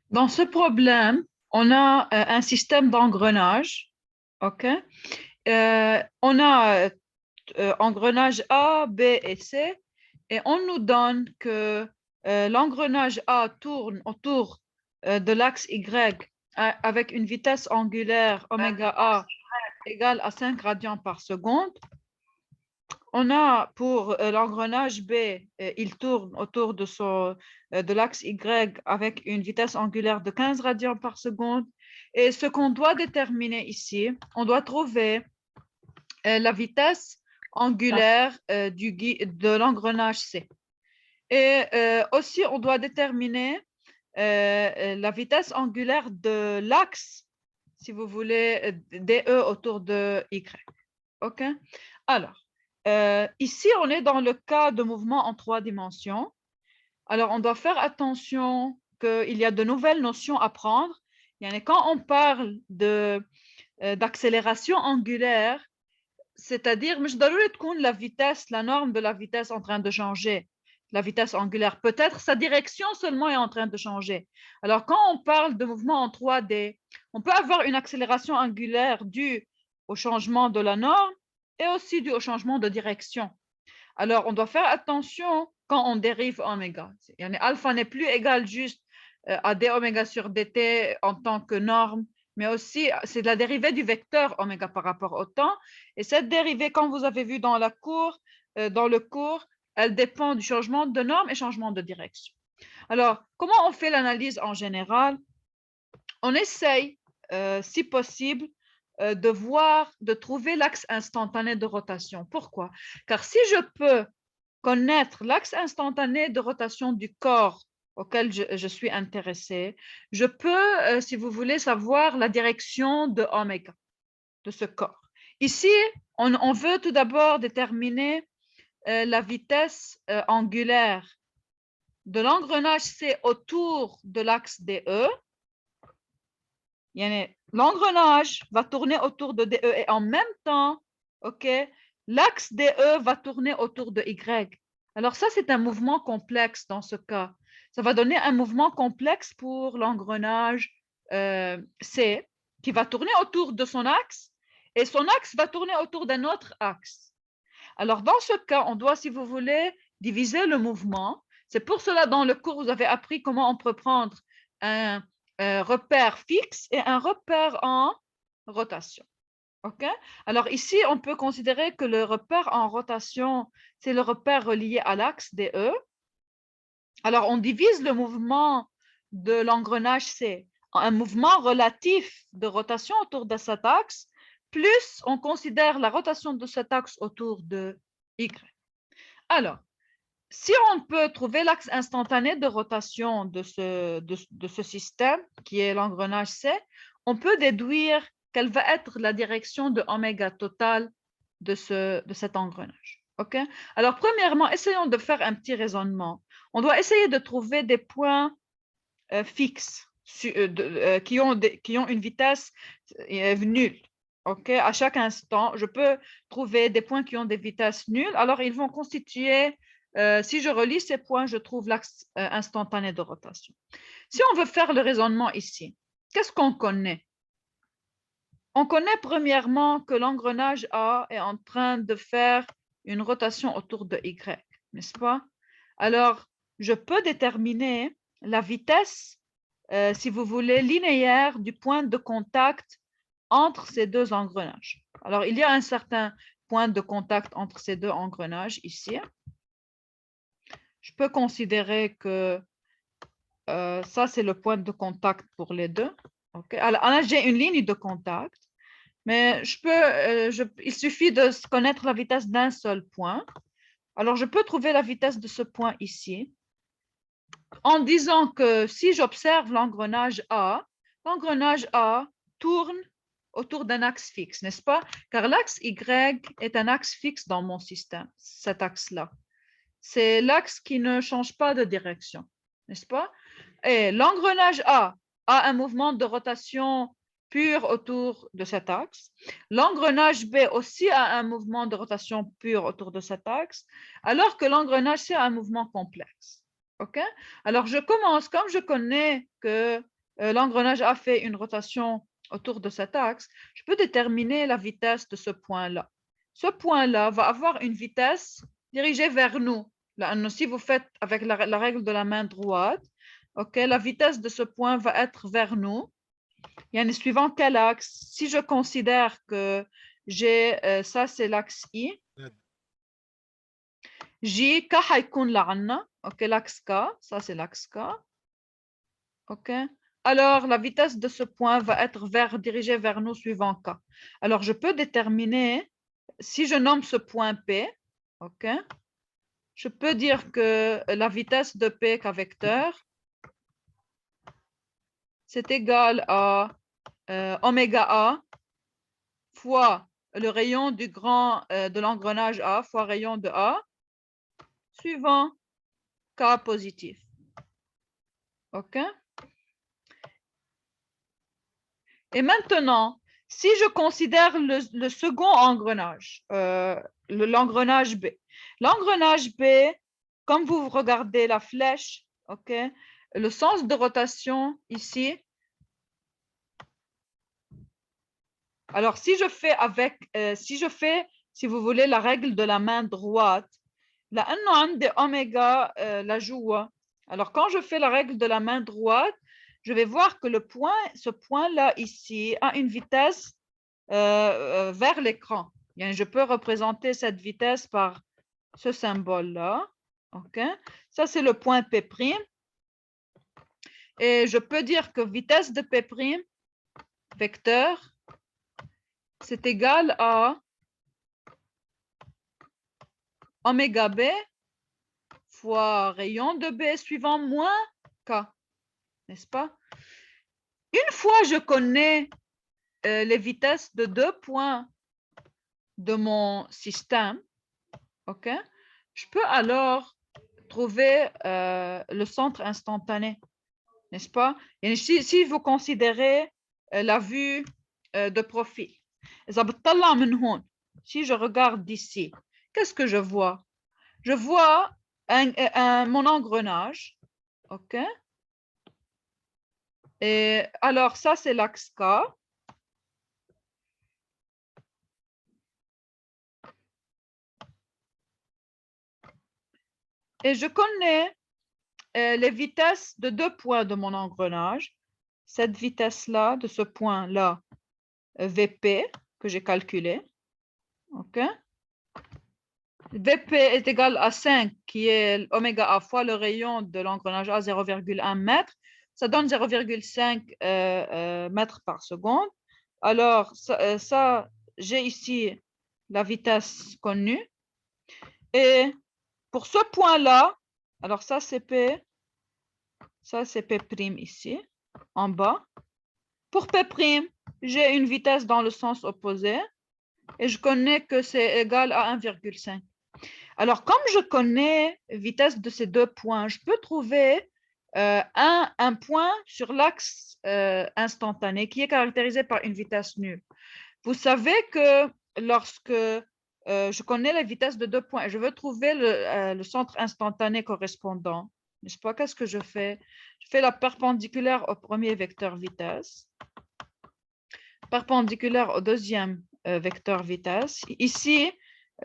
Dans ce problème, on a un système d'engrenage. OK? On a engrenage A, B et C, et on nous donne que l'engrenage A tourne autour de l'axe Y avec une vitesse angulaire oméga A égale à 5 radians par seconde. On a pour l'engrenage B, il tourne autour de l'axe Y avec une vitesse angulaire de 15 radians par seconde. Et ce qu'on doit déterminer ici, on doit trouver la vitesse angulaire de l'engrenage C. Et aussi, on doit déterminer la vitesse angulaire de l'axe, si vous voulez, DE autour de Y. OK? Alors, ici, on est dans le cas de mouvement en 3 dimensions. Alors, on doit faire attention qu'il y a de nouvelles notions à prendre. Quand on parle d'accélération angulaire, c'est-à-dire, مش ضروري تكون la vitesse, la norme de la vitesse en train de changer, la vitesse angulaire. Peut-être sa direction seulement est en train de changer. Alors, quand on parle de mouvement en 3D, on peut avoir une accélération angulaire due au changement de la norme et aussi due au changement de direction. Alors, on doit faire attention quand on dérive oméga. Alpha n'est plus égal juste à d oméga sur dt en tant que norme, mais aussi c'est la dérivée du vecteur oméga par rapport au temps. Et cette dérivée, comme vous avez vu dans le cours, elle dépend du changement de norme et changement de direction. Alors, comment on fait l'analyse en général? On essaye, si possible, de trouver l'axe instantané de rotation. Pourquoi? Car si je peux connaître l'axe instantané de rotation du corps auquel je suis intéressée, je peux, si vous voulez, savoir la direction de oméga, de ce corps. Ici, on veut tout d'abord déterminer la vitesse angulaire de l'engrenage C autour de l'axe DE. L'engrenage va tourner autour de DE et en même temps, l'axe DE va tourner autour de Y. Alors ça, c'est un mouvement complexe dans ce cas. Ça va donner un mouvement complexe pour l'engrenage C qui va tourner autour de son axe et son axe va tourner autour d'un autre axe. Alors dans ce cas, on doit, si vous voulez, diviser le mouvement. C'est pour cela, dans le cours, vous avez appris comment on peut prendre un repère fixe et un repère en rotation. OK? Alors ici, on peut considérer que le repère en rotation, c'est le repère relié à l'axe DE. Alors, on divise le mouvement de l'engrenage C en un mouvement relatif de rotation autour de cet axe, plus on considère la rotation de cet axe autour de Y. Alors, si on peut trouver l'axe instantané de rotation de ce système, qui est l'engrenage C, on peut déduire quelle va être la direction de oméga totale de cet engrenage. OK? Alors, premièrement, essayons de faire un petit raisonnement. On doit essayer de trouver des points fixes qui ont une vitesse nulle. OK? À chaque instant, je peux trouver des points qui ont des vitesses nulles. Alors, ils vont constituer, si je relis ces points, je trouve l'axe instantané de rotation. Si on veut faire le raisonnement ici, qu'est-ce qu'on connaît? On connaît premièrement que l'engrenage A est en train de faire une rotation autour de Y, n'est-ce pas? Alors, je peux déterminer la vitesse, si vous voulez, linéaire du point de contact entre ces deux engrenages. Alors, il y a un certain point de contact entre ces deux engrenages ici. Je peux considérer que ça, c'est le point de contact pour les deux. Okay. Alors, là, j'ai une ligne de contact, mais il suffit de connaître la vitesse d'un seul point. Alors, je peux trouver la vitesse de ce point ici en disant que si j'observe l'engrenage A tourne autour d'un axe fixe, n'est-ce pas? Car l'axe Y est un axe fixe dans mon système, cet axe-là. C'est l'axe qui ne change pas de direction, n'est-ce pas? Et l'engrenage A a un mouvement de rotation pur autour de cet axe. L'engrenage B aussi a un mouvement de rotation pur autour de cet axe, alors que l'engrenage C a un mouvement complexe. OK? Alors, je commence, comme je connais que l'engrenage A fait une rotation autour de cet axe, je peux déterminer la vitesse de ce point-là. Ce point-là va avoir une vitesse dirigée vers nous. Là, si vous faites avec la règle de la main droite, okay, la vitesse de ce point va être vers nous. Suivant quel axe, si je considère que j'ai ça, c'est l'axe I. J, K حيكون لعنا. OK, l'axe K, ça c'est l'axe K. OK. Alors, la vitesse de ce point va être dirigée vers nous suivant K. Alors, je peux déterminer, si je nomme ce point P, OK, je peux dire que la vitesse de P K vecteur, c'est égal à oméga A fois le rayon de l'engrenage A fois rayon de A, suivant K positif. OK? Et maintenant, si je considère le second engrenage, l'engrenage B. L'engrenage B, comme vous regardez la flèche, OK, le sens de rotation ici. Alors, si je fais, si vous voulez, la règle de la main droite, لأنه عندي oméga لجوا. Alors, quand je fais la règle de la main droite, je vais voir que ce point-là ici a une vitesse vers l'écran. Je peux représenter cette vitesse par ce symbole-là. Okay? Ça, c'est le point P'. Et je peux dire que vitesse de P' vecteur, c'est égal à oméga B fois rayon de B suivant moins K. N'est-ce pas? Une fois je connais les vitesses de 2 points de mon système, OK, je peux alors trouver le centre instantané, n'est-ce pas? Et si vous considérez la vue de profil, si je regarde d'ici, qu'est-ce que je vois? Je vois mon engrenage, OK? Et alors, ça, c'est l'axe K. Et je connais les vitesses de 2 points de mon engrenage. Cette vitesse-là, de ce point-là, VP, que j'ai calculé. OK? VP est égal à 5, qui est oméga A fois le rayon de l'engrenage A, 0,1 mètre. Ça donne 0,5 mètres par seconde. Alors, ça j'ai ici la vitesse connue. Et pour ce point-là, alors ça c'est P, ça c'est P' ici, en bas. Pour P', j'ai une vitesse dans le sens opposé et je connais que c'est égal à 1,5. Alors, comme je connais la vitesse de ces deux points, je peux trouver un point sur l'axe instantané qui est caractérisé par une vitesse nulle. Vous savez que lorsque je connais la vitesse de 2 points et je veux trouver le centre instantané correspondant, n'est-ce pas? Qu'est-ce que je fais? Je fais la perpendiculaire au premier vecteur vitesse, perpendiculaire au deuxième vecteur vitesse. Ici,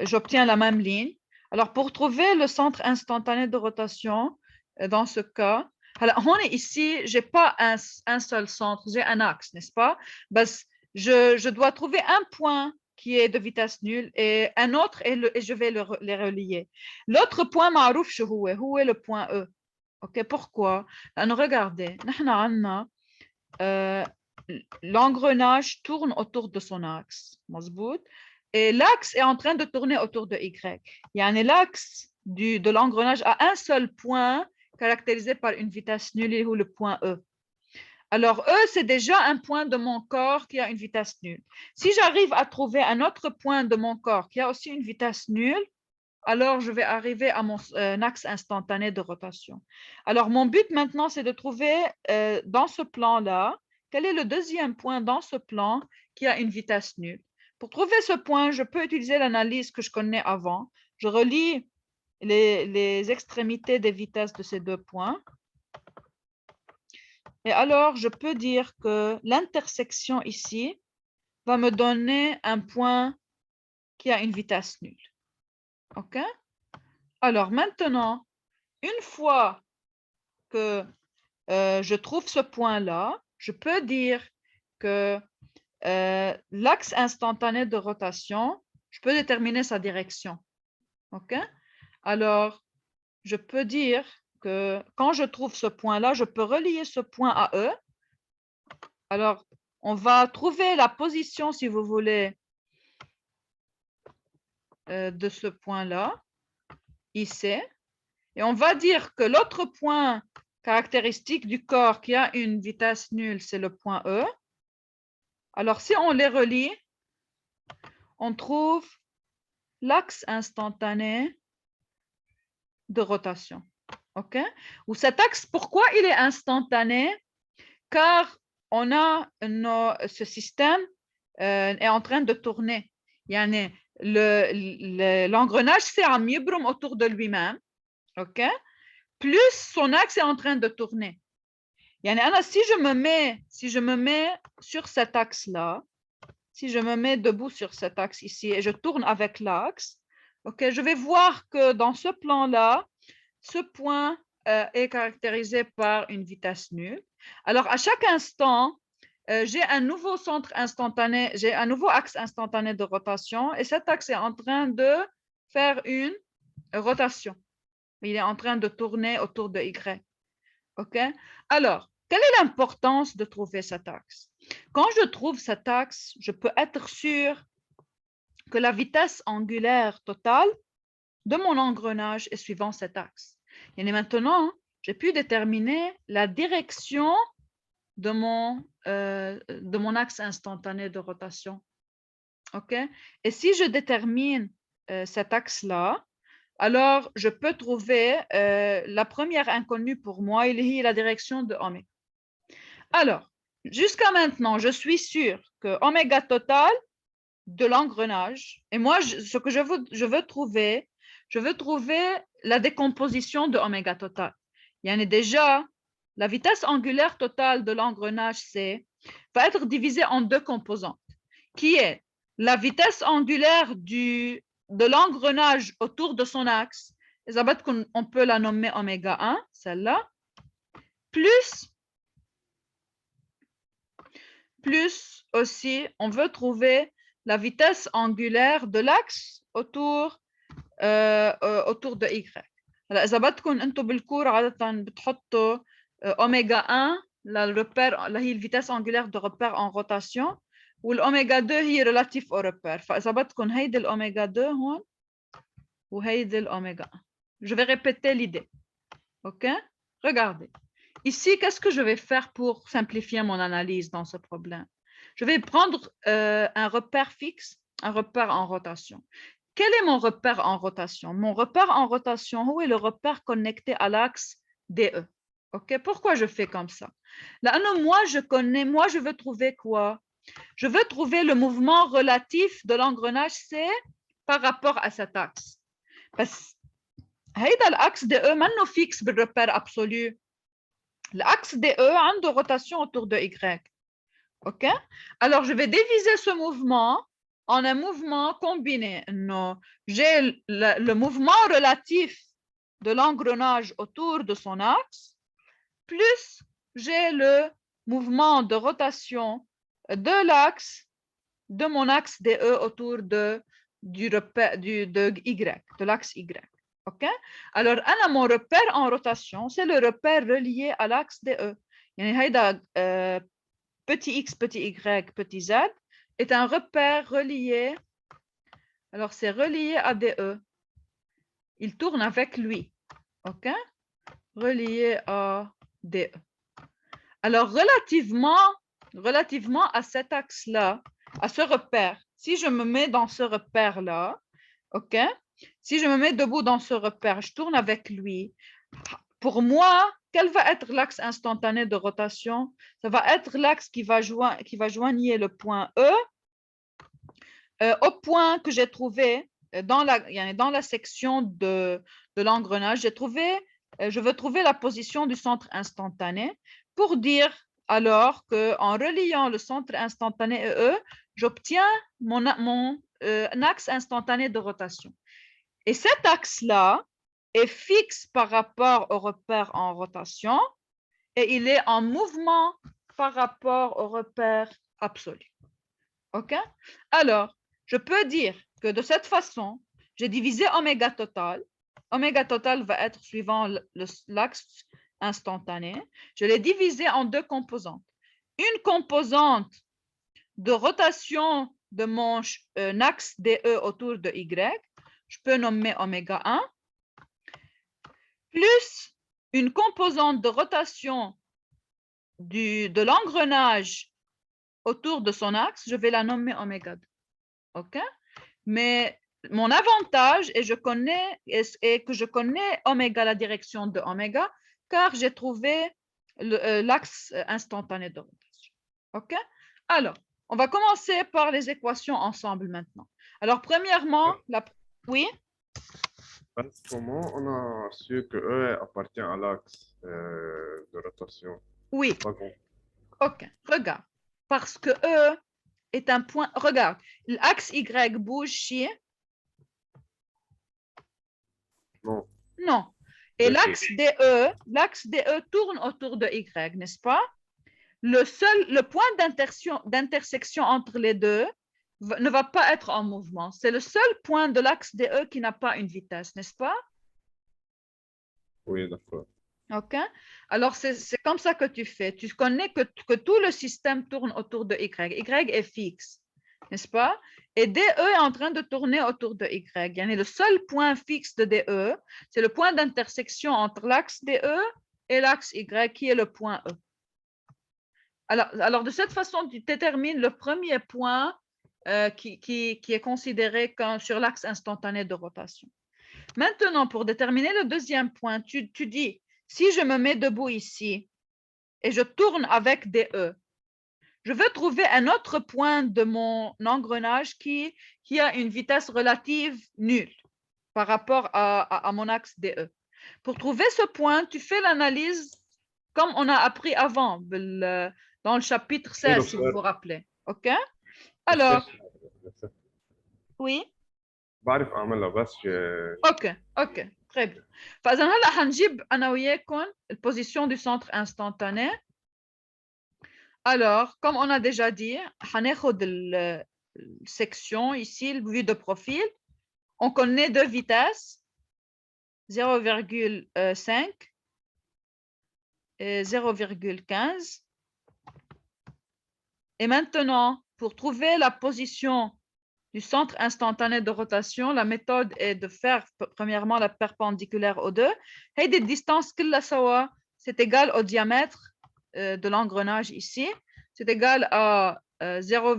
j'obtiens la même ligne. Alors, pour trouver le centre instantané de rotation, dans ce cas, alors, ici, je n'ai pas un seul centre, j'ai un axe, n'est-ce pas? Je dois trouver un point qui est de vitesse nulle et un autre et je vais les relier. L'autre point, معروف شو هو le point E. OK, pourquoi? Regardez, l'engrenage tourne autour de son axe, مظبوط? Et l'axe est en train de tourner autour de Y. L'axe de l'engrenage a un seul point caractérisé par une vitesse nulle ou le point E. Alors, E, c'est déjà un point de mon corps qui a une vitesse nulle. Si j'arrive à trouver un autre point de mon corps qui a aussi une vitesse nulle, alors je vais arriver à mon axe instantané de rotation. Alors, mon but maintenant, c'est de trouver dans ce plan-là, quel est le deuxième point dans ce plan qui a une vitesse nulle. Pour trouver ce point, je peux utiliser l'analyse que je connais avant. Je relie les extrémités des vitesses de ces deux points. Et alors, je peux dire que l'intersection ici va me donner un point qui a une vitesse nulle. OK? Alors maintenant, une fois que je trouve ce point-là, je peux dire que l'axe instantané de rotation, je peux déterminer sa direction. OK? Alors, je peux dire que quand je trouve ce point-là, je peux relier ce point à E. Alors, on va trouver la position, si vous voulez, de ce point-là, ici. Et on va dire que l'autre point caractéristique du corps qui a une vitesse nulle, c'est le point E. Alors, si on les relie, on trouve l'axe instantané de rotation. OK? Ou cet axe, pourquoi il est instantané? Car on a ce système est en train de tourner. يعني l'engrenage c'est un يبرم autour de lui-même. OK? Plus son axe est en train de tourner. يعني أنا si je me mets sur cet axe-là, si je me mets debout sur cet axe ici et je tourne avec l'axe, OK, je vais voir que dans ce plan-là, ce point est caractérisé par une vitesse nulle. Alors, à chaque instant, j'ai un nouveau centre instantané, j'ai un nouveau axe instantané de rotation et cet axe est en train de faire une rotation. Il est en train de tourner autour de Y. OK? Alors, quelle est l'importance de trouver cet axe? Quand je trouve cet axe, je peux être sûr que la vitesse angulaire totale de mon engrenage est suivant cet axe. Et maintenant, j'ai pu déterminer la direction de mon axe instantané de rotation. OK? Et si je détermine cet axe-là, alors je peux trouver la première inconnue pour moi, il est la direction de oméga. Alors, jusqu'à maintenant, je suis sûre que oméga total de l'engrenage, et moi, ce que je veux trouver la décomposition de oméga total. Il y en a déjà, la vitesse angulaire totale de l'engrenage C va être divisée en deux composantes, qui est la vitesse angulaire de l'engrenage autour de son axe, on peut la nommer oméga 1, celle-là, plus aussi, on veut trouver la vitesse angulaire de l'axe autour de Y. هلا إذا بدكم أنتم بالكور عادة بتحطوا أوميغا 1 للريبير اللي هي الفيتاس أنجولير دو ريبير أن روتاسيون والأوميغا 2 هي ريلاتيف أو ريبير فإذا بدكم هيدي الأوميغا 2 هون وهيدي الأوميغا 1. Je vais répéter l'idée. OK? Regardez. Ici, qu'est-ce que je vais faire pour simplifier mon analyse dans ce problème? Je vais prendre un repère fixe, un repère en rotation. Quel est mon repère en rotation? Mon repère en rotation, où est le repère connecté à l'axe DE? OK? Pourquoi je fais comme ça? Là, moi, je veux trouver quoi? Je veux trouver le mouvement relatif de l'engrenage C par rapport à cet axe. Parce que l'axe DE n'est pas fixe le repère absolu. L'axe DE a une rotation autour de Y. OK? Alors, je vais diviser ce mouvement en un mouvement combiné. J'ai le mouvement relatif de l'engrenage autour de son axe, plus j'ai le mouvement de rotation de l'axe, de mon axe DE autour de Y, de l'axe Y. OK? Alors, mon repère en rotation, c'est le repère relié à l'axe DE. Petit x, petit y, petit z est un repère relié. Alors, c'est relié à DE. Il tourne avec lui. OK? Relié à DE. Alors, relativement à cet axe-là, à ce repère, si je me mets dans ce repère-là, OK? Si je me mets debout dans ce repère, je tourne avec lui. Pour moi, quel va être l'axe instantané de rotation? Ça va être l'axe qui va joindre le point E au point que j'ai trouvé dans la section de l'engrenage. Je veux trouver la position du centre instantané. pour dire alors qu'en reliant le centre instantané et E, j'obtiens mon axe instantané de rotation. Et cet axe-là est fixe par rapport au repère en rotation et il est en mouvement par rapport au repère absolu. OK? Alors, je peux dire que de cette façon, j'ai divisé oméga total. Oméga total va être suivant l'axe instantané. Je l'ai divisé en deux composantes. Une composante de rotation de mon axe DE autour de Y, je peux nommer oméga 1, plus une composante de rotation de l'engrenage autour de son axe, je vais la nommer oméga 2. OK? Mais mon avantage est que je connais oméga, la direction de oméga, car j'ai trouvé l'axe instantané de rotation. OK? Alors, on va commencer par les équations ensemble maintenant. Alors, premièrement, oui? Comment on a su que E appartient à l'axe de rotation? Oui. Pas compris. OK, regarde. Parce que E est un point. Regarde, l'axe Y bouge ici. Non. Non. Et l'axe DE tourne autour de Y, n'est-ce pas? Le point d'intersection entre les deux ne va pas être en mouvement. C'est le seul point de l'axe DE qui n'a pas une vitesse, n'est-ce pas? Oui, d'accord. OK? Alors, c'est comme ça que tu fais. Tu connais que tout le système tourne autour de Y. Y est fixe, n'est-ce pas? Et DE est en train de tourner autour de Y. Il y a le seul point fixe de DE, c'est le point d'intersection entre l'axe DE et l'axe Y qui est le point E. Alors, de cette façon, tu détermines le premier point qui est considéré comme sur l'axe instantané de rotation. Maintenant, pour déterminer le deuxième point, tu dis, si je me mets debout ici et je tourne avec des E, je veux trouver un autre point de mon engrenage qui a une vitesse relative nulle par rapport à mon axe DE. Pour trouver ce point, tu fais l'analyse comme on a appris avant dans le chapitre 16, si vous vous rappelez. OK? Alors, oui? بعرف اعملها بس OK, très bien. فإذا هلا حنجيب أنا وياكم البوزيشن du centre instantané. Alors, comme on a déjà dit, حناخد section ici, le vue de profil. On connaît deux vitesses, 0,5 et 0,15. Et maintenant, pour trouver la position du centre instantané de rotation, la méthode est de faire premièrement la perpendiculaire aux deux. Et des distances c'est égal au diamètre de l'engrenage ici. C'est égal à 0,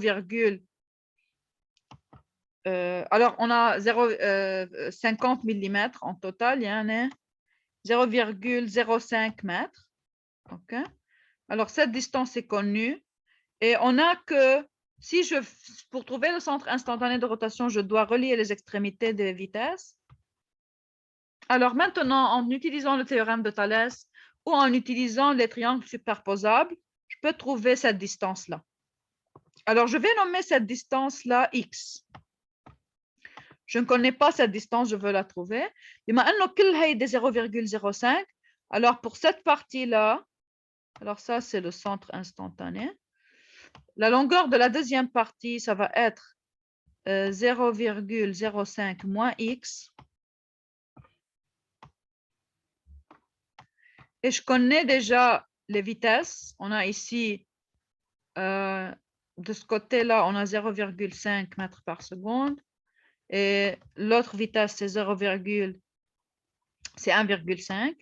alors on a 0,50 mm en total, il y en a 0,05 mètres. OK? Alors cette distance est connue et on a que pour trouver le centre instantané de rotation, je dois relier les extrémités des vitesses. Alors maintenant, en utilisant le théorème de Thalès ou en utilisant les triangles superposables, je peux trouver cette distance-là. Alors, je vais nommer cette distance-là X. Je ne connais pas cette distance, je veux la trouver. Il m'a annoncé des 0,05. Alors, pour cette partie-là, alors ça, c'est le centre instantané. La longueur de la deuxième partie, ça va être 0,05 moins X. Et je connais déjà les vitesses. On a ici, de ce côté-là, on a 0,5 mètres par seconde. Et l'autre vitesse, c'est 1,5.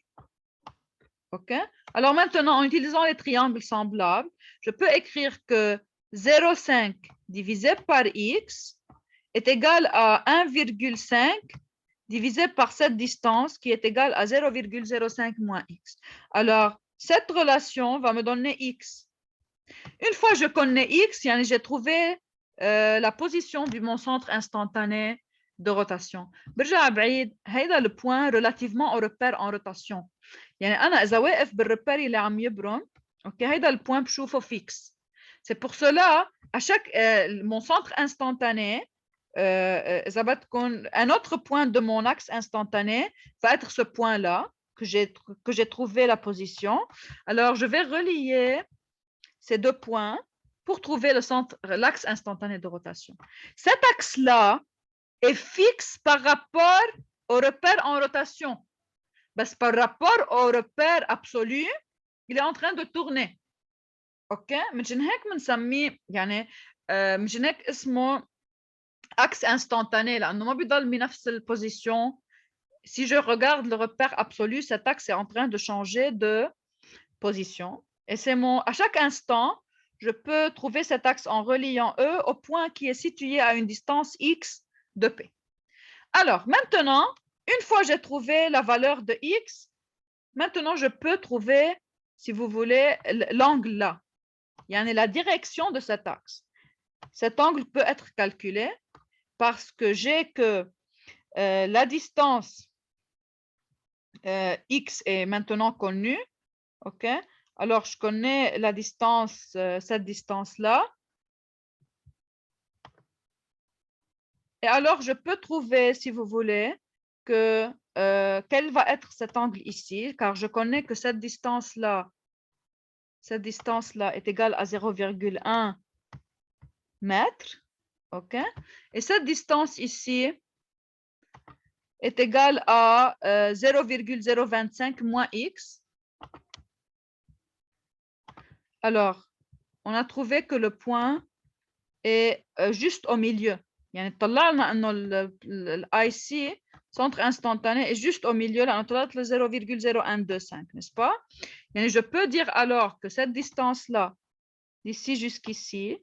OK? Alors maintenant, en utilisant les triangles semblables, je peux écrire que 0,5 divisé par X est égal à 1,5 divisé par cette distance qui est égale à 0,05 moins X. Alors, cette relation va me donner X. Une fois que je connais X, j'ai trouvé la position de mon centre instantané de rotation. برجع بعيد هيدا البوان relativement au repère en rotation. يعني أنا إذا واقف بالريبير اللي عم يبرم OK, هيدا البوint بشوفه fixe. C'est pour cela, à chaque mon centre instantané, إذا بدكم, un autre point de mon axe instantané va être ce point-là que j'ai trouvé la position. Alors, je vais relier ces deux points pour trouver l'axe instantané de rotation. Cet axe-là est fixe par rapport au repère en rotation. بس par rapport au repère absolu, il est en train de tourner. اوكي مشان هيك بنسميه يعني مشان هيك اسمه axe instantané لانه ما بيضل بنفس البوزيشن. Si je regarde le repère absolu, cet axe est en train de changer de position. Et c'est à chaque instant, je peux trouver cet axe en reliant E au point qui est situé à une distance X de P. Alors, maintenant, une fois j'ai trouvé la valeur de X, maintenant je peux trouver, si vous voulez, l'angle là. Yani la direction de cet axe. Cet angle peut être calculé parce que j'ai que la distance X est maintenant connue. OK? Alors, je connais la distance, cette distance-là. Et alors, je peux trouver, si vous voulez, que quel va être cet angle ici, car je connais que cette distance-là est égale à 0,1 mètre. OK? Et cette distance ici est égale à 0,025 moins x. Alors, on a trouvé que le point est juste au milieu. يعني طلعنا انه l'IC centre instantané est juste au milieu là, on طلعت le 0,0125, n'est-ce pas? يعني je peux dire alors que cette distance là d'ici jusqu'ici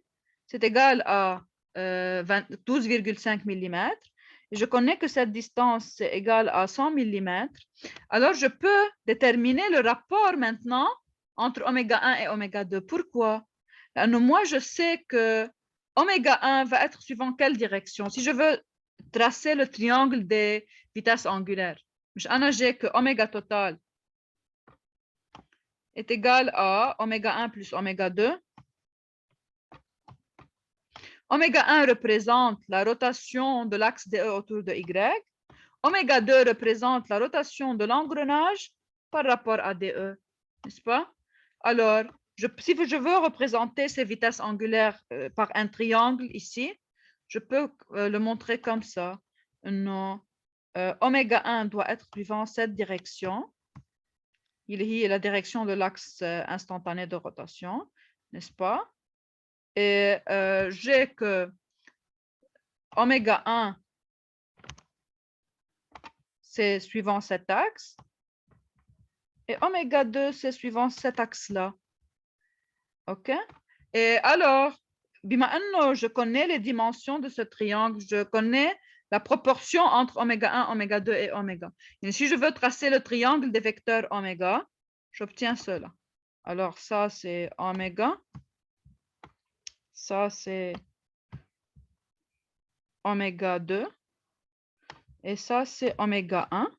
c'est égal à 12,5 mm. Et je connais que cette distance est égale à 100 mm. Alors, je peux déterminer le rapport maintenant entre oméga 1 et oméga 2. Pourquoi? Moi, je sais que oméga 1 va être suivant quelle direction? Si je veux tracer le triangle des vitesses angulaires, j'ai que oméga total est égal à oméga 1 plus oméga 2. Oméga 1 représente la rotation de l'axe DE autour de Y. Oméga 2 représente la rotation de l'engrenage par rapport à DE, n'est-ce pas? Alors, si je veux représenter ces vitesses angulaires par un triangle ici, je peux le montrer comme ça. Non, oméga 1 doit être suivant cette direction. Il est la direction de l'axe instantané de rotation, n'est-ce pas? Et j'ai que oméga 1, c'est suivant cet axe. Et oméga 2, c'est suivant cet axe-là. OK? Et alors, je connais les dimensions de ce triangle, je connais la proportion entre oméga 1, oméga 2 et oméga. Et si je veux tracer le triangle des vecteurs oméga, j'obtiens cela. Alors, ça, c'est oméga. Ça, c'est oméga 2. Et ça, c'est oméga 1.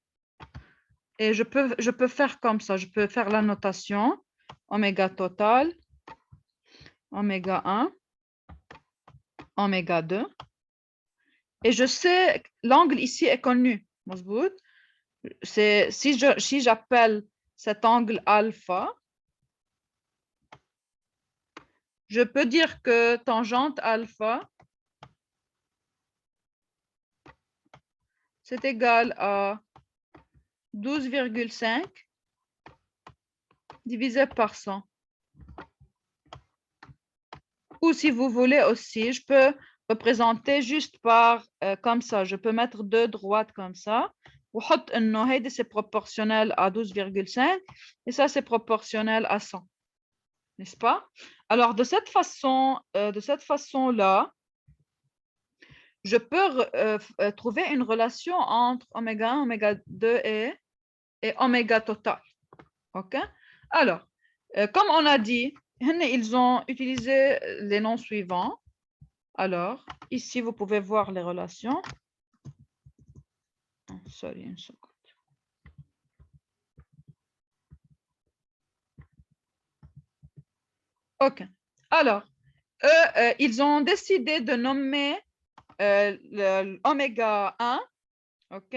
Et je peux faire comme ça. Je peux faire la notation oméga total, oméga 1, oméga 2. Et je sais, l'angle ici est connu. Si j'appelle cet angle alpha, je peux dire que tangente alpha, c'est égal à 12,5 divisé par 100. Ou si vous voulez aussi, je peux représenter juste par comme ça. Je peux mettre deux droites comme ça. C'est proportionnel à 12,5 et ça c'est proportionnel à 100. N'est-ce pas? Alors de cette façon-là, je peux trouver une relation entre oméga 1, oméga 2 et oméga total. OK? Alors, comme on a dit, ils ont utilisé les noms suivants. Alors, ici, vous pouvez voir les relations. Sorry, une seconde. OK. Alors, eux, ils ont décidé de nommer l'oméga 1. OK.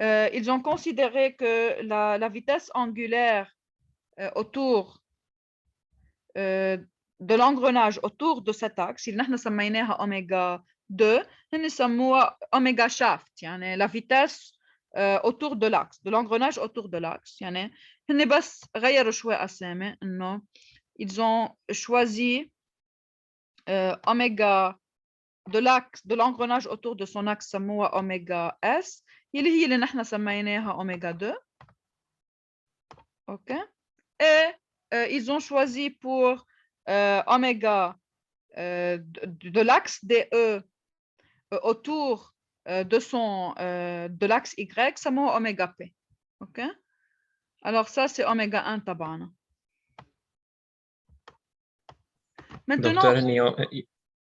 Ils ont considéré que la vitesse angulaire autour de l'engrenage autour de cet axe اللي نحن سميناها اوميجا 2 هن سموها اوميجا شافت يعني la vitesse autour de l'axe de l'engrenage autour de l'axe يعني هن بس غيروا شوي اسامي انه ils ont choisi oméga de l'axe de l'engrenage autour de son axe سموها oméga S اللي نحن سميناها oméga 2. OK. Et ils ont choisi pour oméga de l'axe DE autour de l'axe Y, ça m'a oméga P. OK? Alors ça, c'est oméga 1 تبعنا. Maintenant, دكتور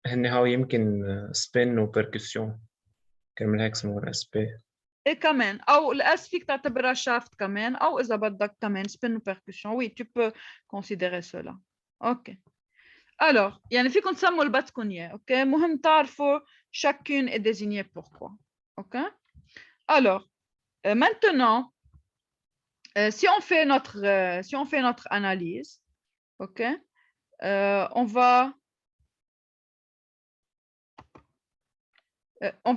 هن هاو يمكن سبين وبركسيون كرمال هيك سموها اس بي. et كمان أو الأس فيك تعتبرها شافت كمان أو إذا بدك كمان spin ou percussion. Oui, tu peux considérer cela. OK. Alors, يعني فيكم تسموا اللي بدكم إياه. OK? مهم تعرفوا chacune est désignée pourquoi. OK? Alors, maintenant, si on fait notre analyse, OK, on va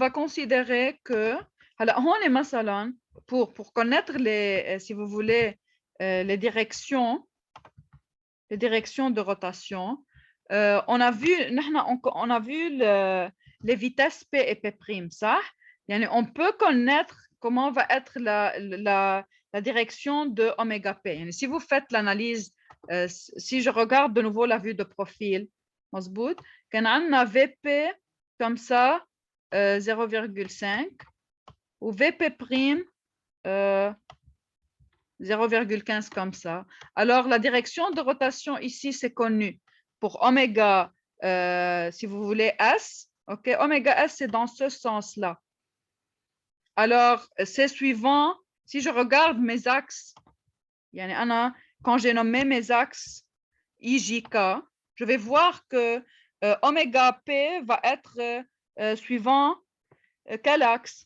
considérer que هلا هون مثلا pour connaître les si vous voulez les directions de rotation, on a vu on a vu les vitesses P et P', ça. يعني on peut connaître comment va être la direction de oméga P. يعني si vous faites l'analyse, si je regarde de nouveau la vue de profil, مظبوط كان عندنا VP comme ça 0,5 ou VP' 0,15 comme ça. Alors, la direction de rotation ici, c'est connu pour oméga, si vous voulez, S. OK, oméga S, c'est dans ce sens-là. Alors, c'est suivant, si je regarde mes axes, quand j'ai nommé mes axes IJK, je vais voir que oméga P va être suivant quel axe?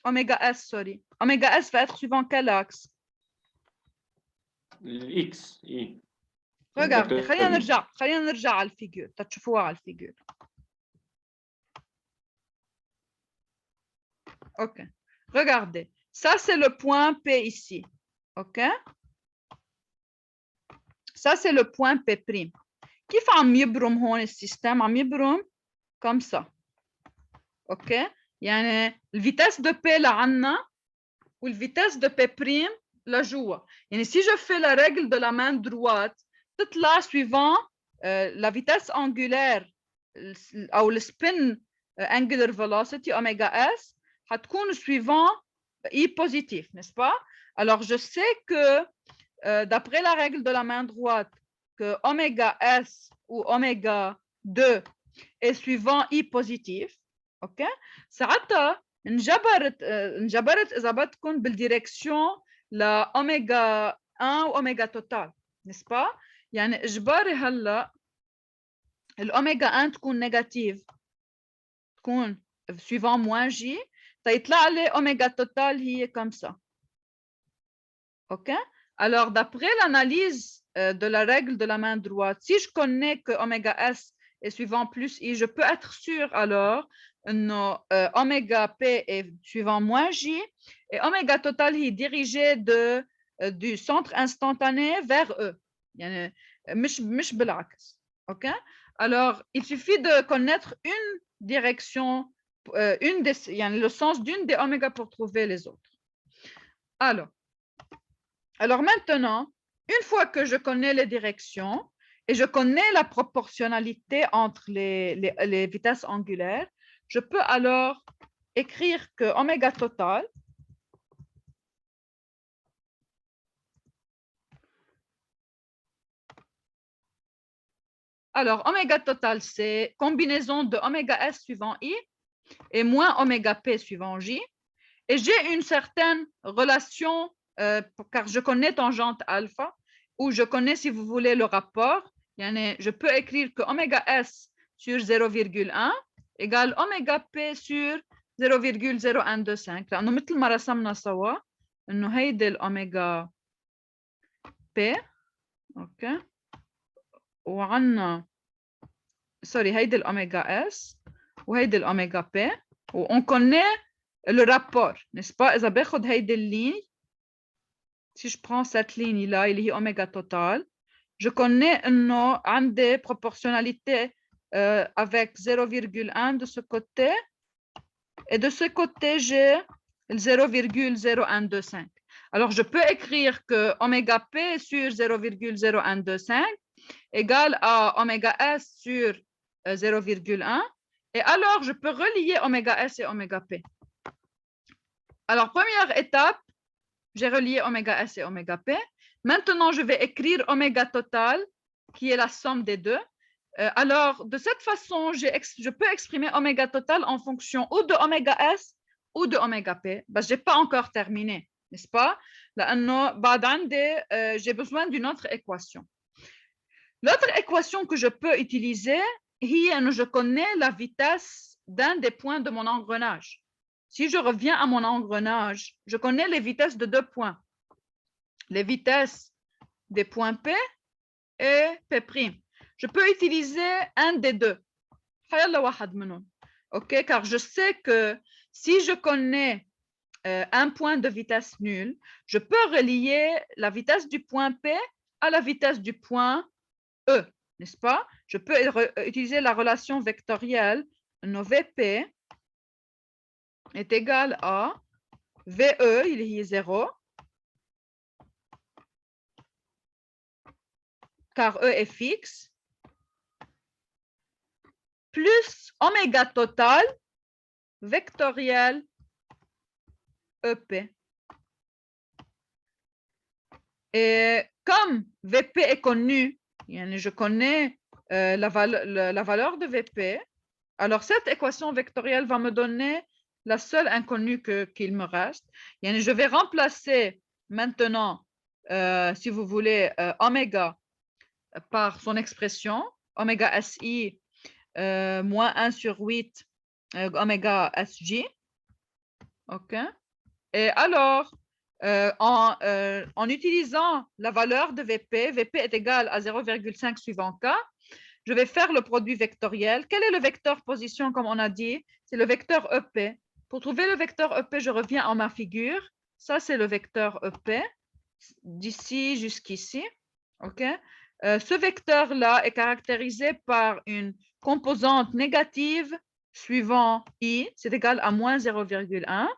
Oméga S, sorry. Oméga S va être suivant quel axe? الإكس إي. Regardez, خلينا نرجع على الفيجور تشوفوها على الفيجور. OK. Regardez. Ça, c'est le point P ici. OK? Ça, c'est le point P'. كيف عم يبرم هون السيستم؟ عم يبرم comme ça. OK? يعني الفيتاس de P لعنا والفيتاس de P' لجوا. يعني si je fais la règle de la main droite, تطلع suivant la vitesse angulaire أو le spin angular velocity oméga S حتكون suivant I positif, n'est-ce pas? Alors je sais que d'après la règle de la main droite que oméga S ou oméga 2 est suivant I positif. OK? ساعتها انجبرت إذا بدكم بالديركسيون لأوميجا 1 وأوميجا توتال، n'est-ce pas؟ يعني إجباري هلا الأوميجا 1 تكون نيجاتيف، تكون suivant moins J، تيطلع لي أوميجا توتال هي comme ça. OK? Alors, d'après l'analyse de la règle de la main droite, si je connais que oméga S est suivant plus I, je peux être sûr alors que oméga P est suivant moins J et oméga total est dirigé du centre instantané vers E. يعني مش بالعكس. OK? Alors, il suffit de connaître une direction, le sens d'une des oméga pour trouver les autres. Alors maintenant, une fois que je connais les directions et je connais la proportionnalité entre les vitesses angulaires, je peux alors écrire que oméga total alors oméga total c'est combinaison de oméga S suivant I et moins oméga P suivant J et j'ai une certaine relation car je connais tangente alpha, ou je connais, si vous voulez, le rapport. Je peux écrire que oméga S sur 0,1 égale oméga P sur 0,0125. لأنه مثل ما رسمنا سوا إنه هيدي الأوميجا P، أوكي، وعنا سوري هيدي الأوميجا S وهيدي الأوميجا P، وon connaît le rapport، n'est-ce pas؟ إذا باخد هيدي اللين، si je prends cette ligne-là اللي هي أوميجا توتال، je connais إنه عندي proportionnalité avec 0,1 de ce côté, et de ce côté, j'ai 0,0125. Alors, je peux écrire que oméga P sur 0,0125 égale à oméga S sur 0,1. Et alors, je peux relier oméga S et oméga P. Alors, première étape, j'ai relié oméga S et oméga P. Maintenant, je vais écrire oméga total, qui est la somme des deux. Alors, de cette façon, je peux exprimer oméga total en fonction ou de oméga S ou de oméga P. Je n'ai pas encore terminé, n'est-ce pas? J'ai besoin d'une autre équation. L'autre équation que je peux utiliser, je connais la vitesse d'un des points de mon engrenage. Si je reviens à mon engrenage, je connais les vitesses de deux points. Les vitesses des points P et P'. Je peux utiliser un des deux. OK, car je sais que si je connais un point de vitesse nulle, je peux relier la vitesse du point P à la vitesse du point E, n'est-ce pas? Je peux utiliser la relation vectorielle VP est égal à VE, il est 0, car E est fixe, plus oméga total vectoriel EP. Et comme VP est connu, je connais la valeur de VP, alors cette équation vectorielle va me donner la seule inconnue qu'il me reste. Je vais remplacer maintenant, si vous voulez, oméga par son expression, oméga SI moins 1 sur 8 oméga SJ. OK. Et alors, en utilisant la valeur de VP, VP est égal à 0,5 suivant K, je vais faire le produit vectoriel. Quel est le vecteur position, comme on a dit? C'est le vecteur EP. Pour trouver le vecteur EP, je reviens en ma figure. Ça, c'est le vecteur EP, d'ici jusqu'ici. OK. Ce vecteur-là est caractérisé par une composante négative suivant I, c'est égal à moins 0,1.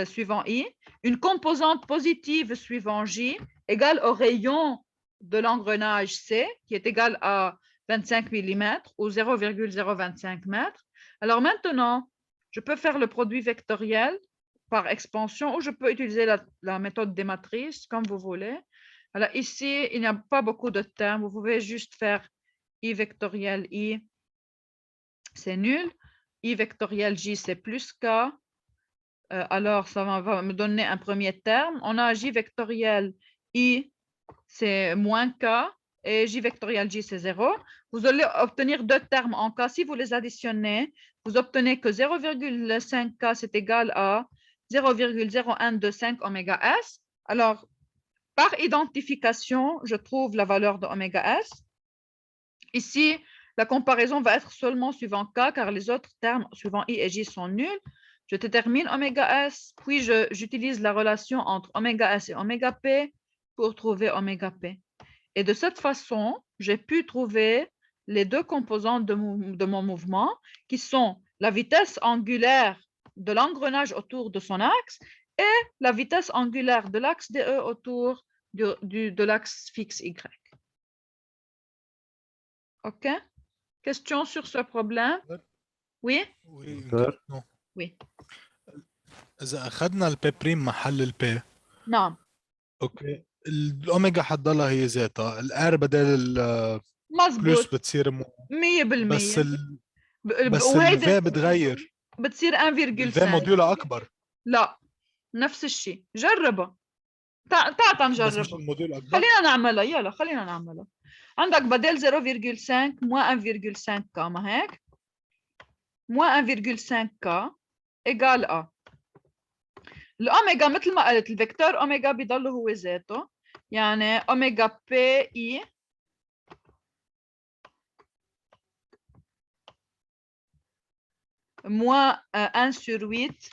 Suivant I, une composante positive suivant J égale au rayon de l'engrenage C, qui est égal à 25 mm ou 0,025 m. Alors maintenant, je peux faire le produit vectoriel par expansion ou je peux utiliser la méthode des matrices, comme vous voulez. Alors ici, il n'y a pas beaucoup de termes. Vous pouvez juste faire I vectoriel I, c'est nul. I vectoriel J, c'est plus K. Alors, ça va me donner un premier terme. On a J vectoriel I, c'est moins K, et J vectoriel J, c'est 0. Vous allez obtenir deux termes en K. Si vous les additionnez, vous obtenez que 0,5K, c'est égal à 0,0125 oméga S. Alors, par identification, je trouve la valeur de oméga S. Ici, la comparaison va être seulement suivant K, car les autres termes suivant I et J sont nuls. Je détermine oméga S, puis j'utilise la relation entre oméga S et oméga P pour trouver oméga P. Et de cette façon, j'ai pu trouver les deux composantes de mon mouvement, qui sont la vitesse angulaire de l'engrenage autour de son axe et la vitesse angulaire de l'axe DE autour de l'axe fixe Y. OK? Question sur ce problème? Oui? Non. Oui. إذا أخذنا البي بريم محل البي نعم. أوكي الأوميجا حتضلها هي ذاتها، الآر بدل البلس مظبوط. بتصير 100%. بس الفي بتغير، بتصير 1,5. الفي موديولها أكبر. لا، نفس الشيء، جربها. تعال بس مش نجربها. الموديل اكبر. خلينا نعملها، يلا خلينا نعملها. عندك بدل 0,5 moins 1,5K، ما هيك؟ moins 1,5K égale A. الأوميجا مثل ما قلت الفيكتور أوميجا بيضل هو ذاته، يعني أوميجا بي إي moins 1 sur 8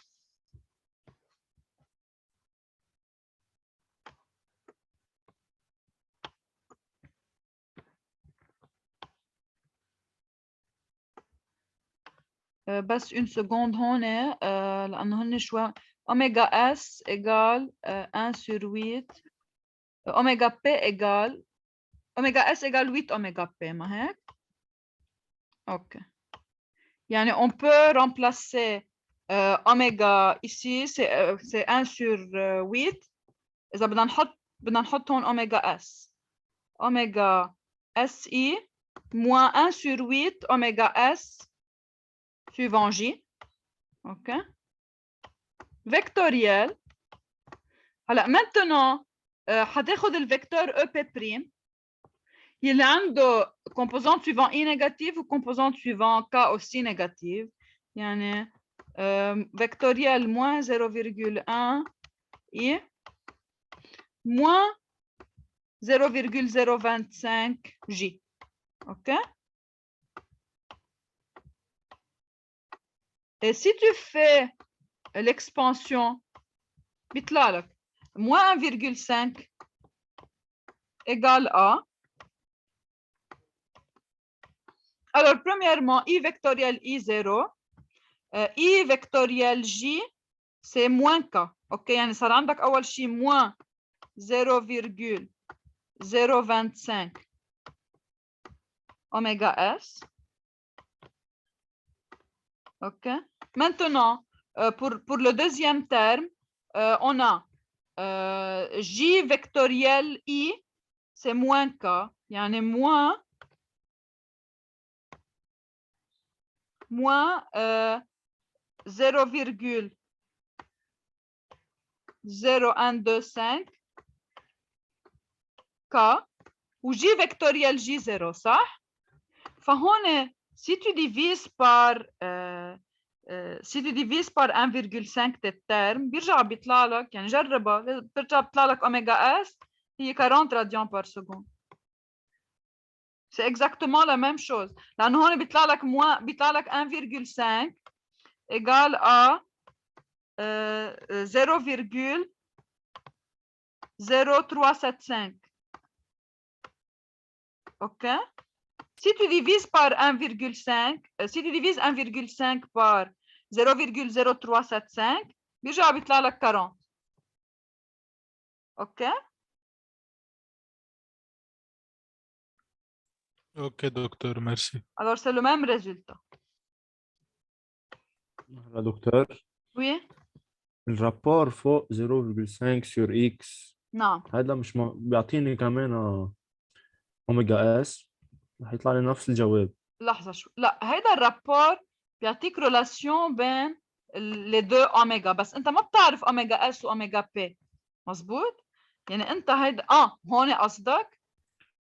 بس une seconde هون لأنه هن شوي. أوميجا S égale 1 sur 8 أوميجا P égale أوميجا S égale 8 أوميجا P، ما هيك؟ OK. يعني on peut remplacer أوميجا ici c'est 1 sur 8. إذا بدنا نحط هون أوميجا S. أوميجا SI moins 1 sur 8 أوميجا S suivant J. OK. Vectoriel. هلا maintenant حتاخذ الفيكتور EP' يلي عنده composante suivant I négative ou composante suivant K aussi négative. يعني vectoriel moins 0,1 I moins 0,025 J. OK? Et si tu fais l'expansion, بيطلع لك moins 1,5 égale A. Alors, premièrement, I vectoriel I0, I vectoriel J, c'est moins K. OK, يعني صار عندك أول شيء moins 0,025 oméga S. OK. Maintenant, pour le deuxième terme, on a J vectoriel I, c'est moins K, يعني moins 0,0125 K ou J vectoriel J0 صح؟ فهون si tu divises par 1,5 الترم بيرجع بيطلع لك، يعني جربها بترجع بيطلع لك اوميجا اس هي 40 راديان بار سكوند. C'est exactement la même chose. لأنه هون بيطلع لك 1,5 égale à 0,0375. OK? Si tu divises par 1,5, si tu divises 1,5 par 0,0375, بيرجع بيطلع لك 40. OK? اوكي دكتور ميرسي. Alors c'est le même résultat. هلا دكتور، Oui? الرابور فوق 0.5 سور اكس نعم. هذا مش بيعطيني كمان اوميجا اس، رح يطلع لي نفس الجواب. لحظة شو، لا هيدا الرابور بيعطيك ريلاسيون بين les deux اوميجا، بس انت ما بتعرف اوميجا اس واوميجا بي. مزبوط؟ يعني انت هيدا هون قصدك